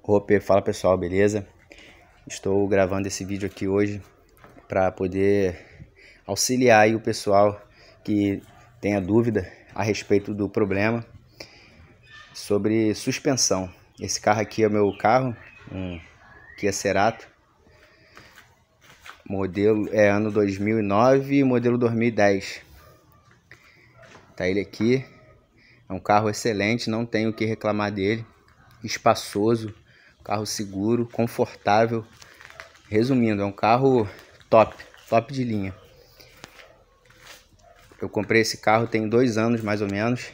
Opa, fala pessoal, beleza? Estou gravando esse vídeo aqui hoje para poder auxiliar aí o pessoal que tenha dúvida a respeito do problema sobre suspensão. Esse carro aqui é o meu carro, um Kia Cerato, modelo é ano 2009 e modelo 2010. Tá ele aqui, é um carro excelente, não tenho o que reclamar dele, espaçoso. Carro seguro, confortável. Resumindo, é um carro top de linha. Eu comprei esse carro tem 2 anos mais ou menos.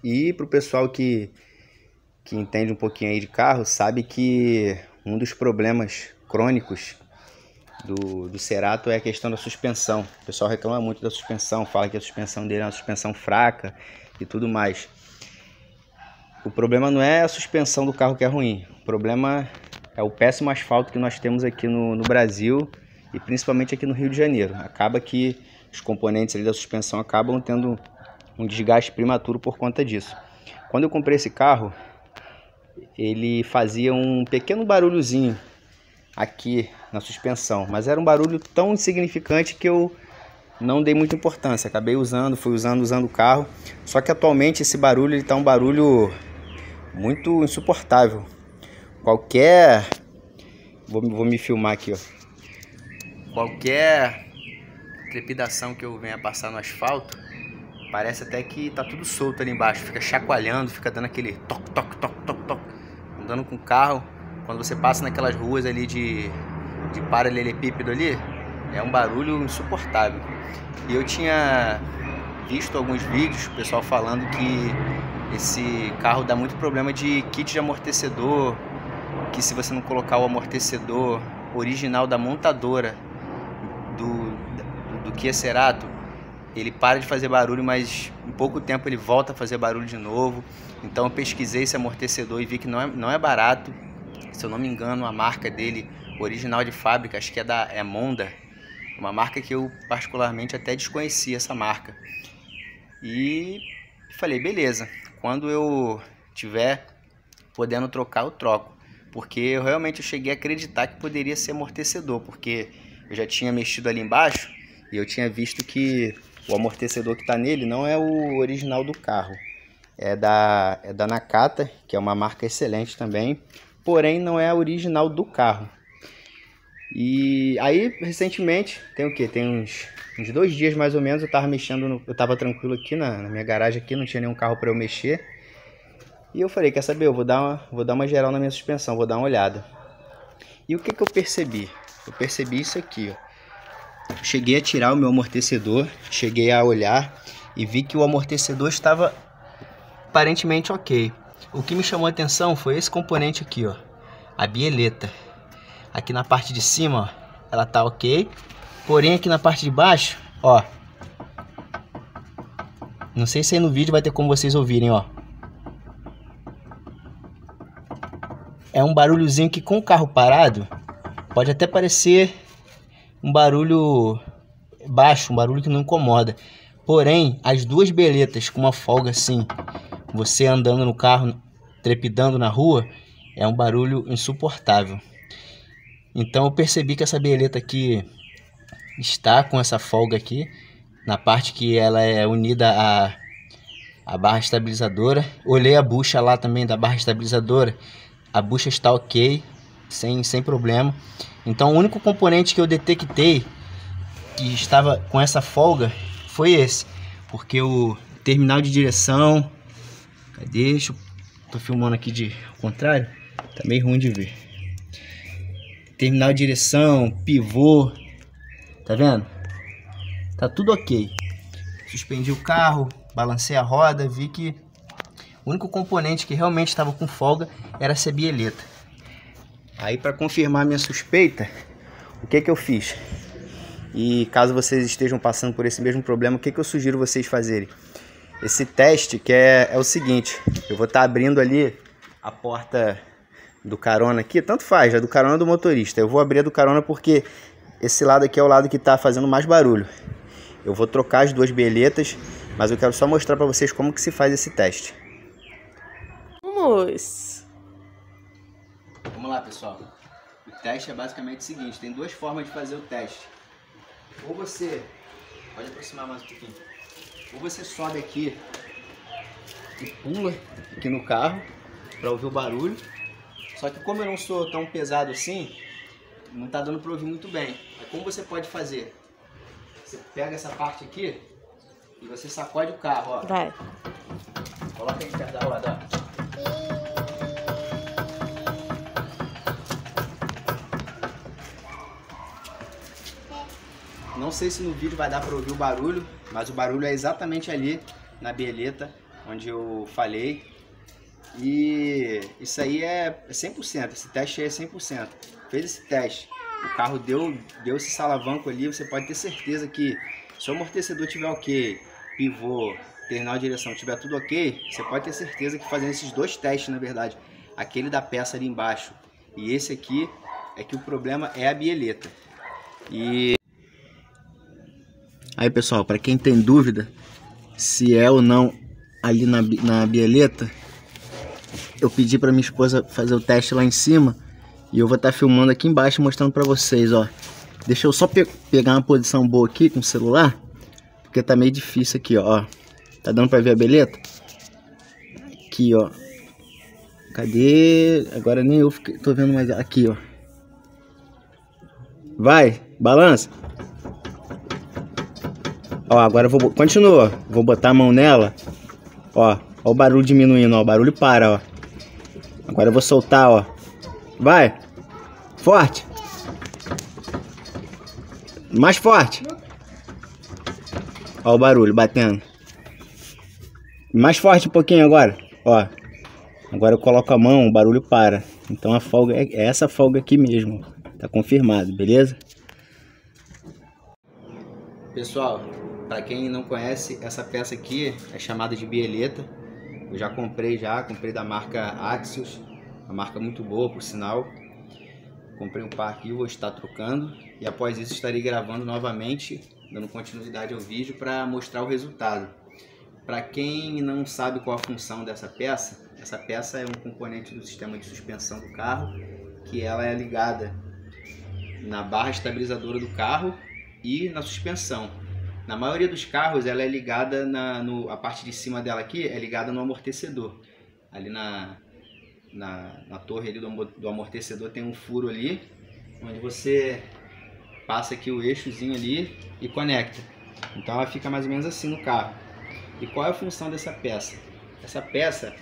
E para o pessoal que entende um pouquinho aí de carro, sabe que um dos problemas crônicos do Cerato é a questão da suspensão. O pessoal reclama muito da suspensão, fala que a suspensão dele é uma suspensão fraca e tudo mais. O problema não é a suspensão do carro que é ruim, o problema é o péssimo asfalto que nós temos aqui no Brasil e principalmente aqui no Rio de Janeiro. Acaba que os componentes ali da suspensão acabam tendo um desgaste prematuro por conta disso. Quando eu comprei esse carro, ele fazia um pequeno barulhozinho aqui na suspensão, mas era um barulho tão insignificante que eu não dei muita importância. Acabei fui usando o carro, só que atualmente esse barulho está um barulho muito insuportável. Vou me filmar aqui, ó. Qualquer trepidação que eu venha passar no asfalto, parece até que tá tudo solto ali embaixo. Fica chacoalhando, fica dando aquele toc, toc, toc, toc, toc. Andando com o carro, quando você passa naquelas ruas ali de paralelepípedo ali, é um barulho insuportável. E eu tinha visto alguns vídeos, o pessoal falando que esse carro dá muito problema de kit de amortecedor, que se você não colocar o amortecedor original da montadora do Kia Cerato, ele para de fazer barulho, mas em pouco tempo ele volta a fazer barulho de novo. Então eu pesquisei esse amortecedor e vi que não é barato. Se eu não me engano, a marca dele, original de fábrica, acho que é Monda, uma marca que eu particularmente até desconhecia essa marca. E falei, beleza, quando eu tiver podendo trocar, eu troco. Porque eu realmente cheguei a acreditar que poderia ser amortecedor, porque eu já tinha mexido ali embaixo e eu tinha visto que o amortecedor que está nele não é o original do carro. É da Nakata, que é uma marca excelente também, porém não é a original do carro. E aí, recentemente, tem o que? Tem uns 2 dias mais ou menos, eu tava mexendo, eu tava tranquilo aqui na minha garagem aqui, não tinha nenhum carro para eu mexer. E eu falei, quer saber, eu vou dar uma geral na minha suspensão, vou dar uma olhada. E o que eu percebi? Eu percebi isso aqui, ó. Cheguei a tirar o meu amortecedor, cheguei a olhar e vi que o amortecedor estava aparentemente ok. O que me chamou a atenção foi esse componente aqui, ó, a bieleta. Aqui na parte de cima, ó, ela tá ok. Porém aqui na parte de baixo, ó, não sei se aí no vídeo vai ter como vocês ouvirem, ó. É um barulhozinho que com o carro parado pode até parecer um barulho baixo, um barulho que não incomoda. Porém, as duas bieletas com uma folga assim, você andando no carro, trepidando na rua, é um barulho insuportável. Então eu percebi que essa bieleta aqui está com essa folga aqui, na parte que ela é unida à barra estabilizadora. Olhei a bucha lá também da barra estabilizadora, a bucha está ok, sem problema. Então o único componente que eu detectei que estava com essa folga foi esse, porque o terminal de direção, cadê? Tô filmando aqui de contrário, tá meio ruim de ver. Terminal de direção, pivô, tá vendo? Tá tudo ok. Suspendi o carro, balancei a roda, vi que o único componente que realmente estava com folga era essa bieleta. Aí, para confirmar minha suspeita, o que eu fiz? E caso vocês estejam passando por esse mesmo problema, o que eu sugiro vocês fazerem? Esse teste que é o seguinte, eu vou estar abrindo ali a porta do carona aqui, tanto faz, é do carona ou do motorista. Eu vou abrir a do carona porque esse lado aqui é o lado que está fazendo mais barulho. Eu vou trocar as duas bieletas, mas eu quero só mostrar para vocês como que se faz esse teste. Vamos Vamos lá, pessoal. O teste é basicamente o seguinte, tem duas formas de fazer o teste. Ou você, pode aproximar mais um pouquinho, ou você sobe aqui e pula aqui no carro para ouvir o barulho. Só que como eu não sou tão pesado assim, não tá dando para ouvir muito bem. Aí como você pode fazer? Você pega essa parte aqui e você sacode o carro, ó. Vai. Coloca aí perto da roda, ó. Não sei se no vídeo vai dar para ouvir o barulho, mas o barulho é exatamente ali na bieleta, onde eu falei. E isso aí é 100%, esse teste aí é 100%. Fez esse teste, o carro deu esse salavanco ali, você pode ter certeza que se o amortecedor tiver ok, pivô, terminal de direção tiver tudo ok, você pode ter certeza que fazendo esses dois testes, na verdade, aquele da peça ali embaixo e esse aqui, é que o problema é a bieleta. E aí, pessoal, para quem tem dúvida se é ou não ali na bieleta, eu pedi para minha esposa fazer o teste lá em cima e eu vou estar filmando aqui embaixo mostrando para vocês, ó. Deixa eu só pegar uma posição boa aqui com o celular, porque tá meio difícil aqui, ó. Tá dando para ver a bieleta? Aqui, ó. Cadê? Agora nem eu tô vendo mais. Aqui, ó. Vai, balança. Ó, agora eu vou... Continua. Vou botar a mão nela. Ó, ó o barulho diminuindo, ó. O barulho para, ó. Agora eu vou soltar, ó. Vai. Forte. Mais forte. Ó o barulho batendo. Mais forte um pouquinho agora. Ó. Agora eu coloco a mão, o barulho para. Então a folga é essa folga aqui mesmo. Tá confirmado, beleza? Pessoal, para quem não conhece, essa peça aqui é chamada de bieleta. Eu já comprei da marca Axios, uma marca muito boa, por sinal. Comprei um par aqui, vou estar trocando e após isso estarei gravando novamente, dando continuidade ao vídeo para mostrar o resultado. Para quem não sabe qual a função dessa peça, essa peça é um componente do sistema de suspensão do carro, que ela é ligada na barra estabilizadora do carro e na suspensão. Na maioria dos carros ela é ligada a parte de cima dela aqui é ligada no amortecedor. Ali na torre ali do amortecedor tem um furo ali, onde você passa aqui o eixozinho ali e conecta. Então ela fica mais ou menos assim no carro. E qual é a função dessa peça? Essa peça,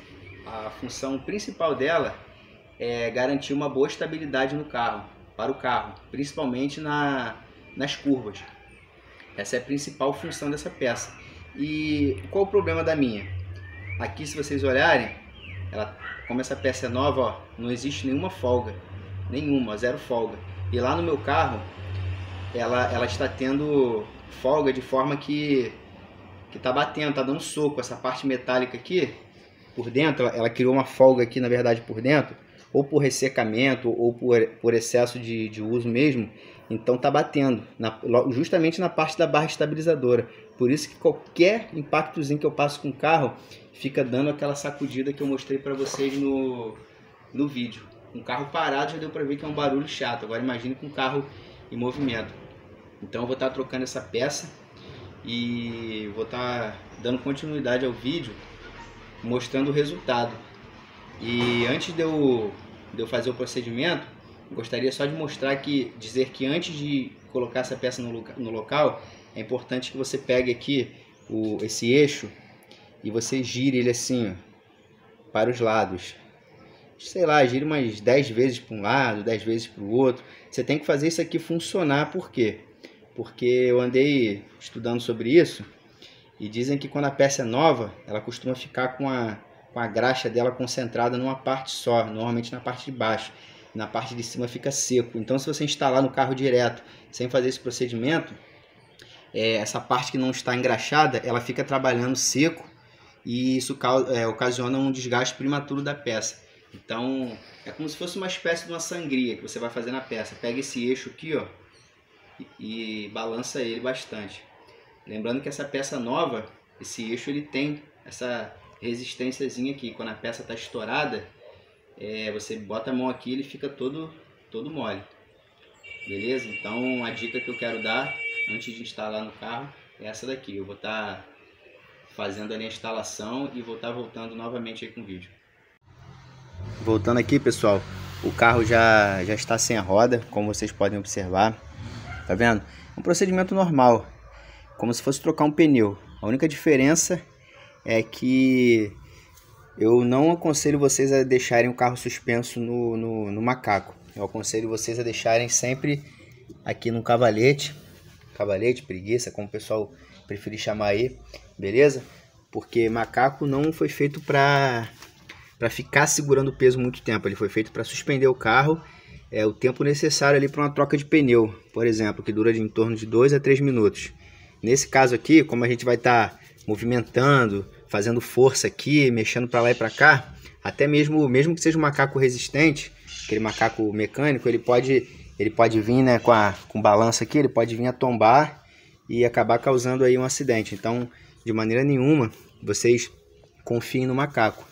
a função principal dela é garantir uma boa estabilidade no carro, para o carro, principalmente nas curvas. Essa é a principal função dessa peça. E qual o problema da minha? Aqui, se vocês olharem, como essa peça é nova, ó, não existe nenhuma folga, nenhuma, zero folga. E lá no meu carro, ela está tendo folga de forma que tá batendo, tá dando soco. Essa parte metálica aqui, por dentro, ela criou uma folga aqui, na verdade, por dentro, ou por ressecamento, ou por excesso de uso mesmo. Então tá batendo, justamente na parte da barra estabilizadora. Por isso que qualquer impactozinho que eu passo com o carro, fica dando aquela sacudida que eu mostrei para vocês no vídeo. Um carro parado já deu para ver que é um barulho chato. Agora imagine com um carro em movimento. Então eu vou estar trocando essa peça e vou estar dando continuidade ao vídeo, mostrando o resultado. E antes de eu fazer o procedimento, gostaria só de dizer que antes de colocar essa peça no local, é importante que você pegue aqui esse eixo e você gire ele assim, ó, para os lados. Sei lá, gire umas 10 vezes para um lado, 10 vezes para o outro. Você tem que fazer isso aqui funcionar, por quê? Porque eu andei estudando sobre isso e dizem que quando a peça é nova, ela costuma ficar com a graxa dela concentrada numa parte só, normalmente na parte de baixo. Na parte de cima fica seco. Então, se você instalar no carro direto, sem fazer esse procedimento, essa parte que não está engraxada, ela fica trabalhando seco e isso ocasiona um desgaste prematuro da peça. Então, é como se fosse uma espécie de uma sangria que você vai fazer na peça. Pega esse eixo aqui, ó, e balança ele bastante. Lembrando que essa peça nova, esse eixo ele tem essa resistênciazinha aqui. Quando a peça está estourada, você bota a mão aqui, ele fica todo mole. Beleza? Então a dica que eu quero dar antes de instalar no carro é essa daqui. Eu vou estar fazendo ali a instalação e vou estar voltando novamente aí com o vídeo. Voltando aqui, pessoal, o carro já está sem a roda, como vocês podem observar. Tá vendo? Um procedimento normal, como se fosse trocar um pneu. A única diferença é que eu não aconselho vocês a deixarem o carro suspenso no macaco. Eu aconselho vocês a deixarem sempre aqui no cavalete, preguiça, como o pessoal preferir chamar aí, beleza? Porque macaco não foi feito para ficar segurando o peso muito tempo, ele foi feito para suspender o carro o tempo necessário ali para uma troca de pneu, por exemplo, que dura em torno de 2 a 3 minutos. Nesse caso aqui, como a gente vai estar movimentando, fazendo força aqui, mexendo para lá e para cá, até mesmo que seja um macaco resistente, aquele macaco mecânico, ele pode vir, né, com balança aqui, ele pode vir a tombar e acabar causando aí um acidente. Então, de maneira nenhuma, vocês confiem no macaco.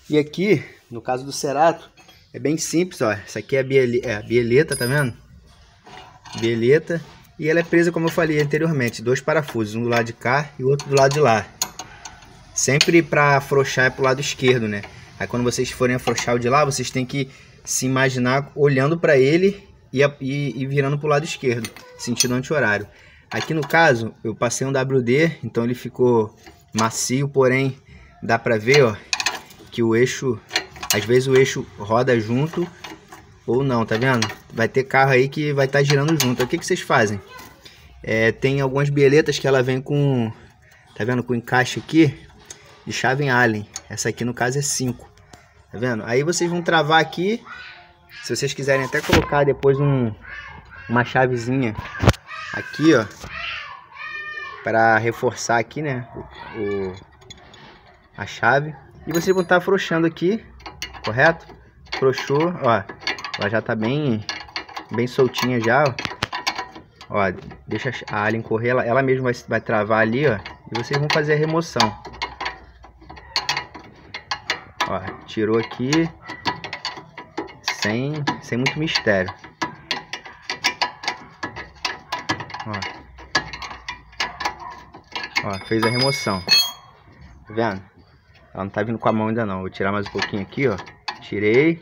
E aqui, no caso do Cerato, é bem simples, ó. Essa aqui é a bieleta, tá vendo? Bieleta. E ela é presa, como eu falei anteriormente, 2 parafusos, um do lado de cá e o outro do lado de lá. Sempre para afrouxar é pro lado esquerdo, né? Aí quando vocês forem afrouxar o de lá, vocês têm que se imaginar olhando para ele e virando pro lado esquerdo, sentido anti-horário. Aqui no caso, eu passei um WD, então ele ficou macio, porém dá para ver, ó, que o eixo, às vezes o eixo roda junto ou não, tá vendo? Vai ter carro aí que vai estar girando junto. O que vocês fazem? Tem algumas bieletas que ela vem com, tá vendo, com encaixe aqui de chave em Allen. Essa aqui no caso é 5, tá vendo? Aí vocês vão travar aqui, se vocês quiserem até colocar depois uma chavezinha aqui, ó, para reforçar aqui, né, a chave. E vocês vão estar afrouxando aqui, correto? Afrouxou, ó, ela já tá bem soltinha já, ó. Deixa a Allen correr, ela mesma vai travar ali, ó, e vocês vão fazer a remoção. Ó, tirou aqui sem muito mistério. Ó, fez a remoção. Tá vendo? Ela não tá vindo com a mão ainda não. Vou tirar mais um pouquinho aqui, ó. Tirei.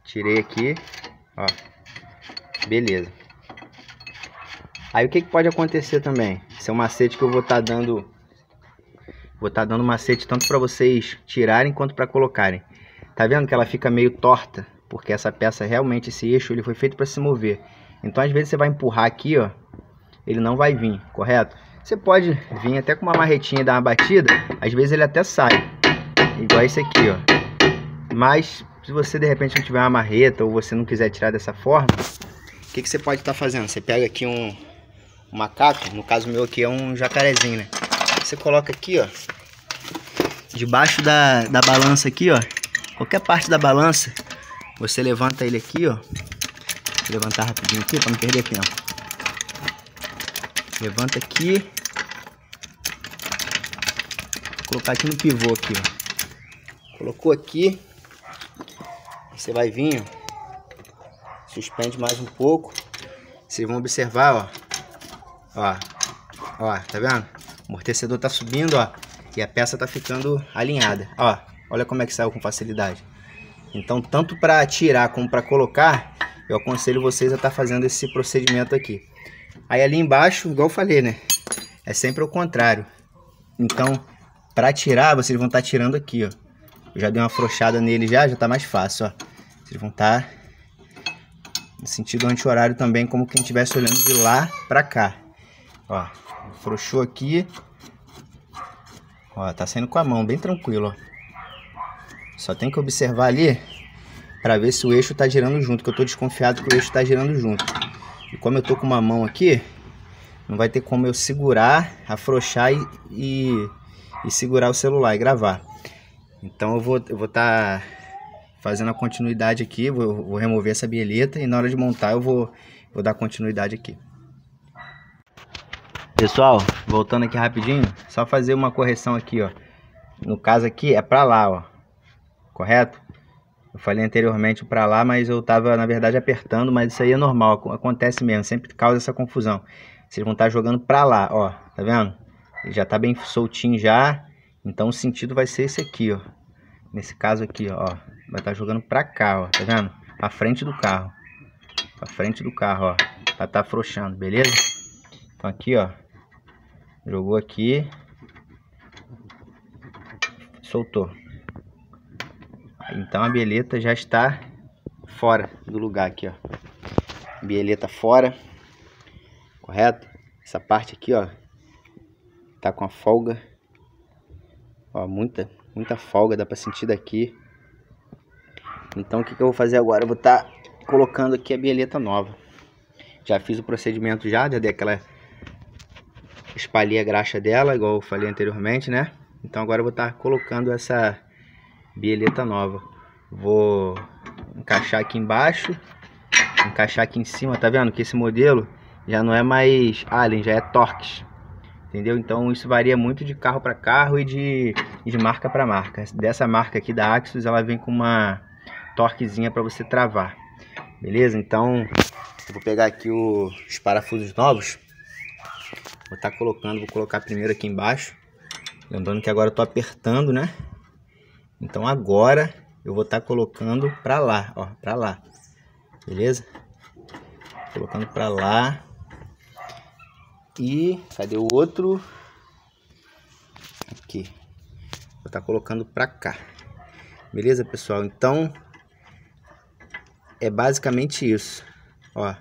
Tirei aqui, ó. Beleza. Aí o que pode acontecer também? Esse é um macete que eu vou estar dando. Vou estar dando macete tanto para vocês tirarem quanto para colocarem. Tá vendo que ela fica meio torta? Porque essa peça realmente, esse eixo, ele foi feito para se mover. Então às vezes você vai empurrar aqui, ó, ele não vai vir, correto? Você pode vir até com uma marretinha e dar uma batida, às vezes ele até sai, igual esse aqui, ó. Mas se você de repente não tiver uma marreta ou você não quiser tirar dessa forma, o que você pode estar fazendo? Você pega aqui um macaco, no caso meu aqui é um jacarezinho, né? Você coloca aqui, ó, debaixo da balança aqui, ó, qualquer parte da balança, você levanta ele aqui, ó. Vou levantar rapidinho aqui para não perder tempo. Levanta aqui. Vou colocar aqui no pivô aqui, ó. Colocou aqui. Você vai vir, ó. Suspende mais um pouco. Vocês vão observar, ó. Ó, tá vendo? O amortecedor tá subindo, ó. E a peça tá ficando alinhada. Ó, olha como é que saiu com facilidade. Então, tanto para tirar como para colocar, eu aconselho vocês a estar fazendo esse procedimento aqui. Aí ali embaixo, igual eu falei, né? É sempre o contrário. Então, para tirar, vocês vão estar tirando aqui, ó. Eu já dei uma afrouxada nele já tá mais fácil, ó. Vocês vão estar no sentido anti-horário também, como quem estivesse olhando de lá para cá. Ó, afrouxou aqui. Ó, tá saindo com a mão, bem tranquilo, ó. Só tem que observar ali para ver se o eixo tá girando junto, que eu tô desconfiado que o eixo tá girando junto. E como eu tô com uma mão aqui, não vai ter como eu segurar, afrouxar e segurar o celular e gravar. Então eu vou tá fazendo a continuidade aqui, vou remover essa bieleta e na hora de montar eu vou dar continuidade aqui. Pessoal, voltando aqui rapidinho, só fazer uma correção aqui, ó. No caso aqui é para lá, ó. Correto? Eu falei anteriormente para lá, mas eu tava na verdade apertando, mas isso aí é normal, acontece mesmo, sempre causa essa confusão. Vocês vão estar jogando para lá, ó, tá vendo? Ele já tá bem soltinho já, então o sentido vai ser esse aqui, ó. Nesse caso aqui, ó, vai estar jogando para cá, ó, tá vendo? À frente do carro. À frente do carro, ó. Tá afrouxando, beleza? Então aqui, ó. Jogou aqui. Soltou. Então a bieleta já está fora do lugar aqui, ó. Bieleta fora. Correto? Essa parte aqui, ó, tá com a folga. Ó, muita folga, dá pra sentir daqui. Então o que eu vou fazer agora? Eu vou estar colocando aqui a bieleta nova. Já fiz o procedimento já dei aquela... espalhei a graxa dela, igual eu falei anteriormente, né? Então agora eu vou estar colocando essa bieleta nova. Vou encaixar aqui embaixo, encaixar aqui em cima, tá vendo que esse modelo já não é mais Allen, já é Torx, entendeu? Então isso varia muito de carro para carro e de marca para marca. Dessa marca aqui da Axis, ela vem com uma torquezinha para você travar, beleza? Então eu vou pegar aqui os parafusos novos, vou estar colocando, vou colocar primeiro aqui embaixo, lembrando que agora eu tô apertando, né? Então agora eu vou estar colocando para lá, ó, para lá, beleza? Colocando para lá. E cadê o outro? Aqui. Vou estar colocando para cá. Beleza, pessoal? Então é basicamente isso. Ó,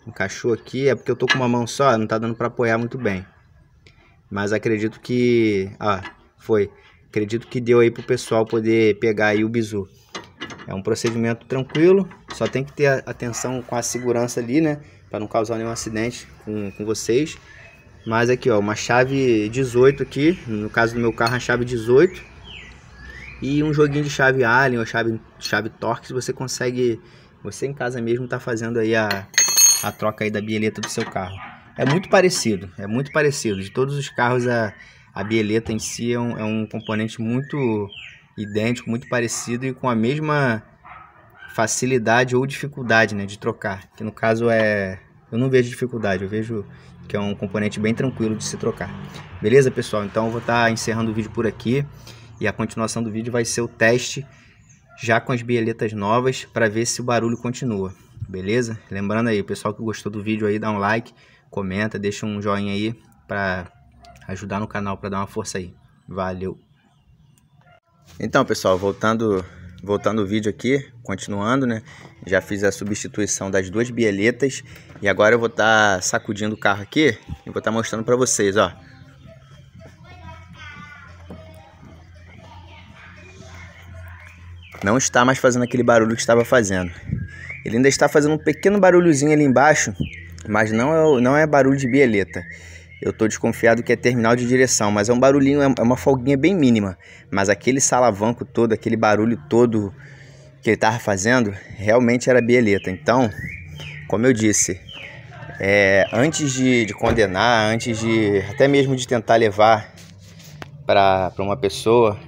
encaixou aqui, é porque eu tô com uma mão só, não tá dando para apoiar muito bem. Mas acredito que, ó, foi. Acredito que deu aí pro pessoal poder pegar aí o bizu. É um procedimento tranquilo, só tem que ter atenção com a segurança ali, né? Para não causar nenhum acidente com vocês. Mas aqui, ó, uma chave 18 aqui, no caso do meu carro a chave 18. E um joguinho de chave Allen ou chave Torx, você consegue, você em casa mesmo tá fazendo aí a troca aí da bieleta do seu carro. É muito parecido, de todos os carros a bieleta em si é um componente muito idêntico, muito parecido e com a mesma facilidade ou dificuldade, né, de trocar. Que no caso eu não vejo dificuldade, eu vejo que é um componente bem tranquilo de se trocar. Beleza, pessoal? Então eu vou estar encerrando o vídeo por aqui e a continuação do vídeo vai ser o teste já com as bieletas novas para ver se o barulho continua. Beleza? Lembrando aí, o pessoal que gostou do vídeo aí, dá um like, comenta, deixa um joinha aí para ajudar no canal, para dar uma força aí. Valeu! Então, pessoal, voltando o vídeo aqui, continuando, né? Já fiz a substituição das duas bieletas e agora eu vou estar sacudindo o carro aqui e vou estar mostrando para vocês, ó. Não está mais fazendo aquele barulho que estava fazendo. Ele ainda está fazendo um pequeno barulhozinho ali embaixo, mas não é barulho de bieleta. Eu tô desconfiado que é terminal de direção, mas é um barulhinho, é uma folguinha bem mínima. Mas aquele salavanco todo, aquele barulho todo que ele tava fazendo, realmente era bieleta. Então, como eu disse, antes de condenar, antes de até mesmo de tentar levar para uma pessoa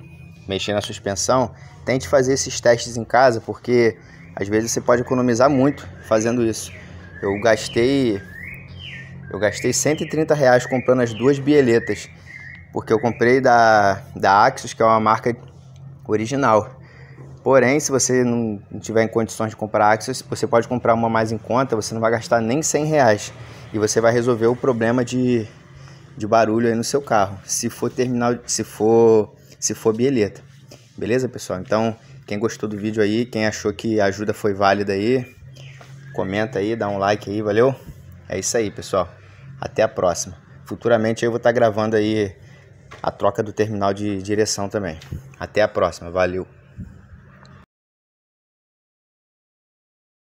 mexer na suspensão, tente fazer esses testes em casa, porque às vezes você pode economizar muito fazendo isso. Eu gastei R$130 comprando as duas bieletas, porque eu comprei da Axis, que é uma marca original. Porém, se você não tiver em condições de comprar Axis, você pode comprar uma mais em conta, você não vai gastar nem R$100 e você vai resolver o problema de barulho aí no seu carro, se for bieleta. Beleza, pessoal? Então, quem gostou do vídeo aí, quem achou que a ajuda foi válida aí, comenta aí, dá um like aí, valeu? É isso aí, pessoal. Até a próxima. Futuramente eu vou estar gravando aí a troca do terminal de direção também. Até a próxima. Valeu.